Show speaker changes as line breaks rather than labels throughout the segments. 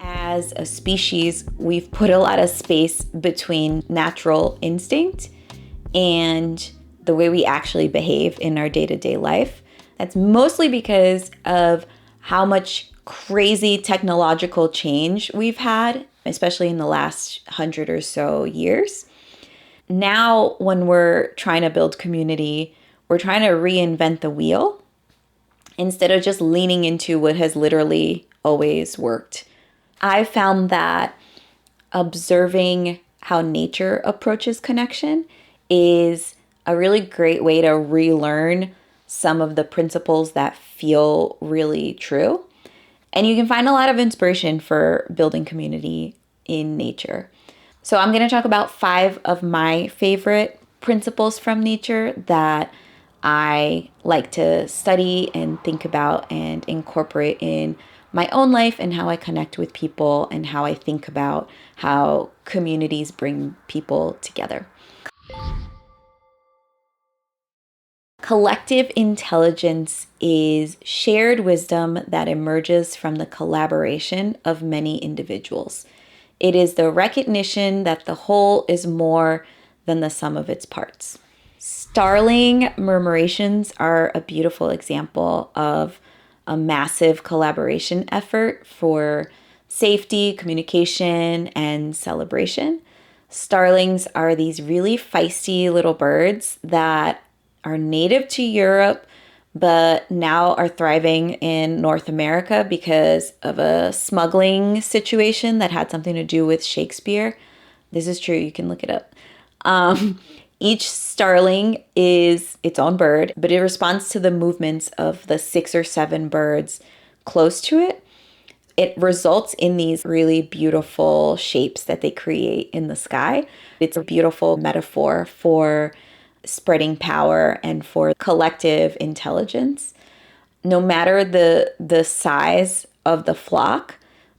As a species, we've put a lot of space between natural instinct and the way we actually behave in our day-to-day life. That's mostly because of how much crazy technological change we've had, especially in the last 100 or so years. Now, when we're trying to build community, we're trying to reinvent the wheel instead of just leaning into what has literally always worked. I found that observing how nature approaches connection is a really great way to relearn some of the principles that feel really true. And you can find a lot of inspiration for building community in nature. So I'm going to talk about 5 of my favorite principles from nature that I like to study and think about and incorporate in my own life and how I connect with people and how I think about how communities bring people together. Collective intelligence is shared wisdom that emerges from the collaboration of many individuals. It is the recognition that the whole is more than the sum of its parts. Starling murmurations are a beautiful example of a massive collaboration effort for safety, communication, and celebration. Starlings are these really feisty little birds that are native to Europe, but now are thriving in North America because of a smuggling situation that had something to do with Shakespeare. This is true, you can look it up. Each starling is its own bird, but it responds to the movements of the 6 or 7 birds close to it. It results in these really beautiful shapes that they create in the sky. It's a beautiful metaphor for spreading power and for collective intelligence. No matter the size of the flock,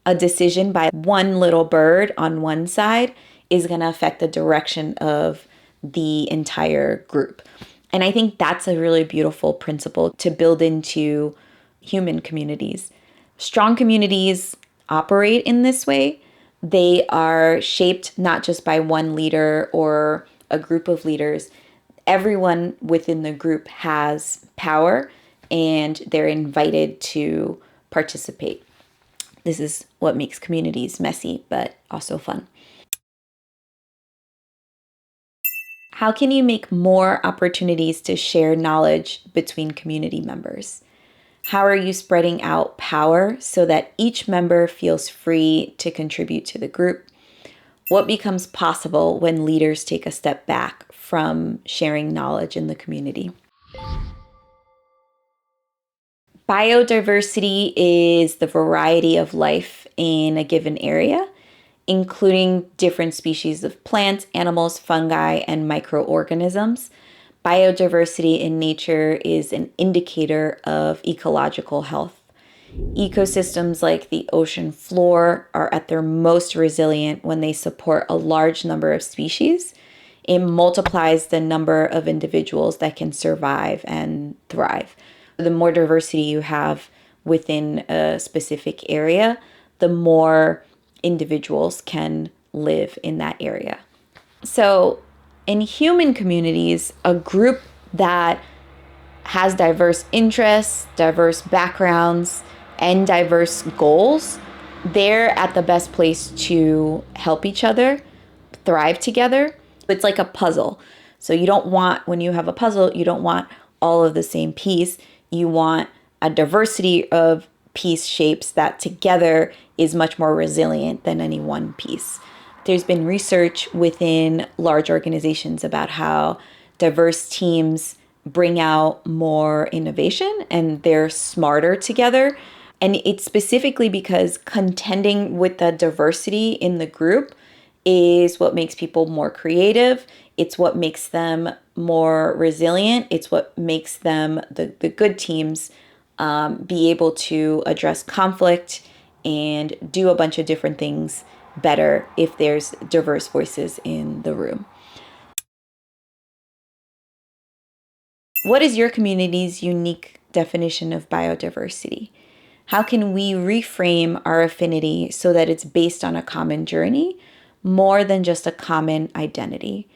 a decision by one little bird on one side is going to affect the direction of the entire group. And I think that's a really beautiful principle to build into human communities. Strong communities operate in this way. They are shaped not just by one leader or a group of leaders. Everyone within the group has power and they're invited to participate. This is what makes communities messy, but also fun. How can you make more opportunities to share knowledge between community members? How are you spreading out power so that each member feels free to contribute to the group? What becomes possible when leaders take a step back from sharing knowledge in the community? Biodiversity is the variety of life in a given area, including different species of plants, animals, fungi, and microorganisms. Biodiversity in nature is an indicator of ecological health. Ecosystems like the ocean floor are at their most resilient when they support a large number of species. It multiplies the number of individuals that can survive and thrive. The more diversity you have within a specific area, the more individuals can live in that area. So in human communities, a group that has diverse interests, diverse backgrounds, and diverse goals, they're at the best place to help each other thrive together. It's like a puzzle. So you don't want, when you have a puzzle, you don't want all of the same piece. You want a diversity of piece shapes that together is much more resilient than any one piece. There's been research within large organizations about how diverse teams bring out more innovation and they're smarter together. And it's specifically because contending with the diversity in the group is what makes people more creative. It's what makes them more resilient. It's what makes them, the good teams, be able to address conflict and do a bunch of different things better if there's diverse voices in the room. What is your community's unique definition of biodiversity? How can we reframe our affinity so that it's based on a common journey more than just a common identity?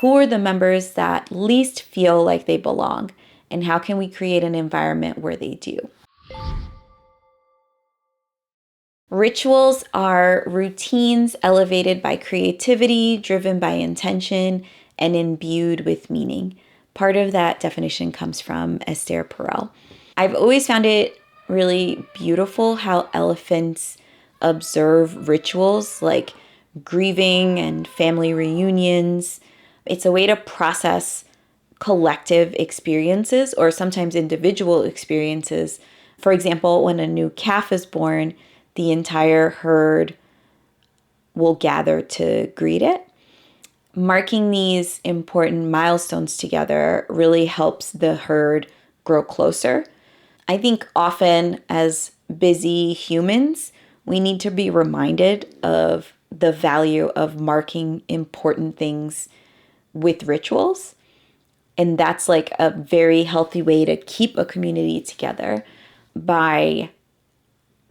Who are the members that least feel like they belong? And how can we create an environment where they do? Rituals are routines elevated by creativity, driven by intention, and imbued with meaning. Part of that definition comes from Esther Perel. I've always found it really beautiful how elephants observe rituals like grieving and family reunions. It's a way to process collective experiences or sometimes individual experiences. For example, when a new calf is born, the entire herd will gather to greet it. Marking these important milestones together really helps the herd grow closer. I think often as busy humans, we need to be reminded of the value of marking important things with rituals. And that's like a very healthy way to keep a community together by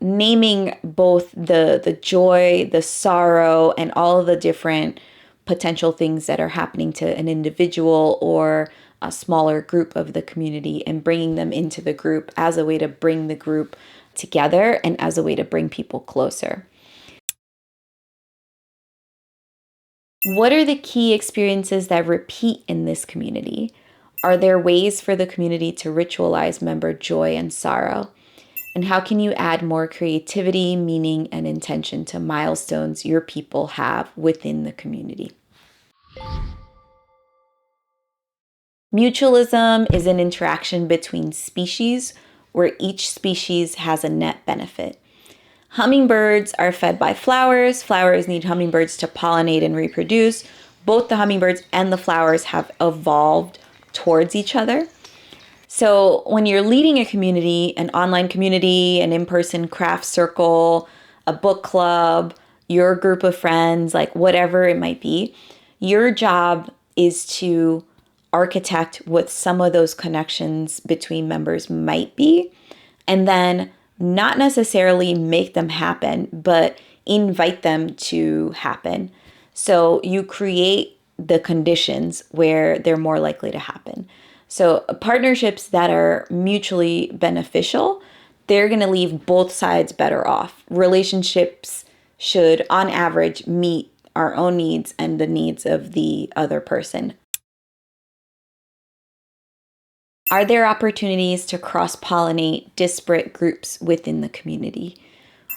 naming both the joy, the sorrow, and all of the different potential things that are happening to an individual or a smaller group of the community and bringing them into the group as a way to bring the group together and as a way to bring people closer. What are the key experiences that repeat in this community? Are there ways for the community to ritualize member joy and sorrow? And how can you add more creativity, meaning, and intention to milestones your people have within the community? Mutualism is an interaction between species where each species has a net benefit. Hummingbirds are fed by flowers. Flowers need hummingbirds to pollinate and reproduce. Both the hummingbirds and the flowers have evolved towards each other. So when you're leading a community, an online community, an in-person craft circle, a book club, your group of friends, like whatever it might be, your job is to architect what some of those connections between members might be, and then not necessarily make them happen, but invite them to happen. So you create the conditions where they're more likely to happen. So partnerships that are mutually beneficial, they're going to leave both sides better off. Relationships should, on average, meet our own needs and the needs of the other person. Are there opportunities to cross-pollinate disparate groups within the community?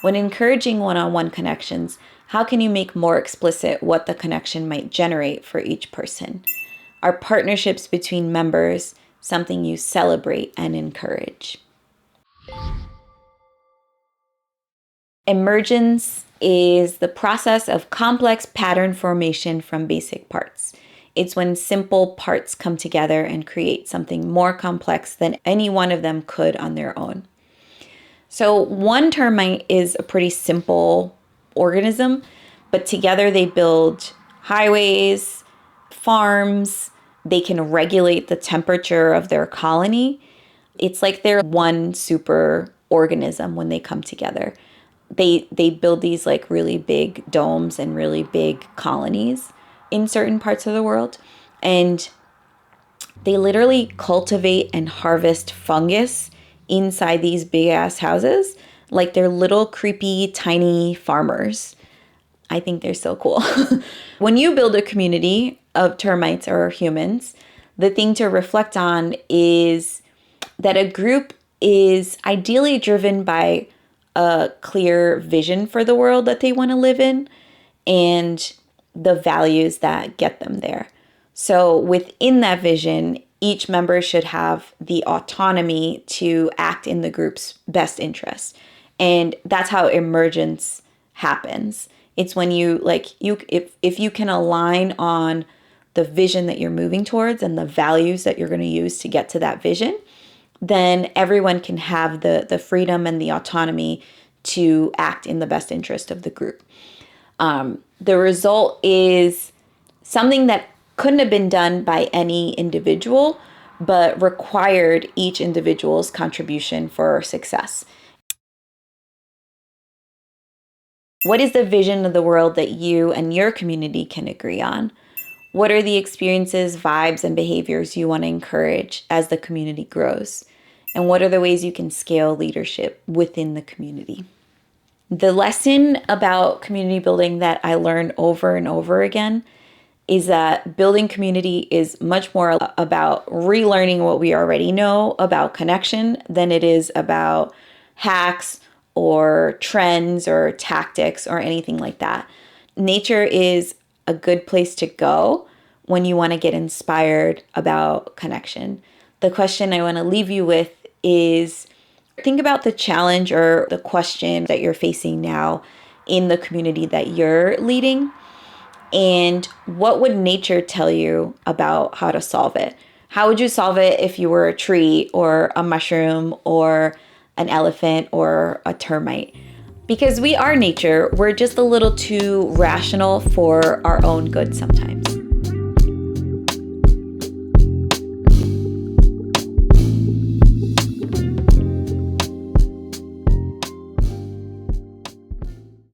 When encouraging one-on-one connections, how can you make more explicit what the connection might generate for each person? Are partnerships between members something you celebrate and encourage? Emergence is the process of complex pattern formation from basic parts. It's when simple parts come together and create something more complex than any one of them could on their own. So one termite is a pretty simple organism, but together they build highways, farms, they can regulate the temperature of their colony. It's like they're one super organism when they come together. They build these like really big domes and really big colonies in certain parts of the world. And they literally cultivate and harvest fungus inside these big ass houses. Like they're little creepy tiny farmers. I think they're so cool. When you build a community of termites or humans, the thing to reflect on is that a group is ideally driven by a clear vision for the world that they want to live in and the values that get them there. So within that vision, each member should have the autonomy to act in the group's best interest. And that's how emergence happens. It's when if you can align on the vision that you're moving towards and the values that you're going to use to get to that vision, then everyone can have the freedom and the autonomy to act in the best interest of the group. The result is something that couldn't have been done by any individual, but required each individual's contribution for success. What is the vision of the world that you and your community can agree on? What are the experiences, vibes, and behaviors you want to encourage as the community grows? And what are the ways you can scale leadership within the community? The lesson about community building that I learned over and over again is that building community is much more about relearning what we already know about connection than it is about hacks or trends or tactics or anything like that. Nature is a good place to go when you want to get inspired about connection. The question I want to leave you with is, think about the challenge or the question that you're facing now in the community that you're leading. And what would nature tell you about how to solve it? How would you solve it if you were a tree or a mushroom or an elephant or a termite? Because we are nature, we're just a little too rational for our own good sometimes.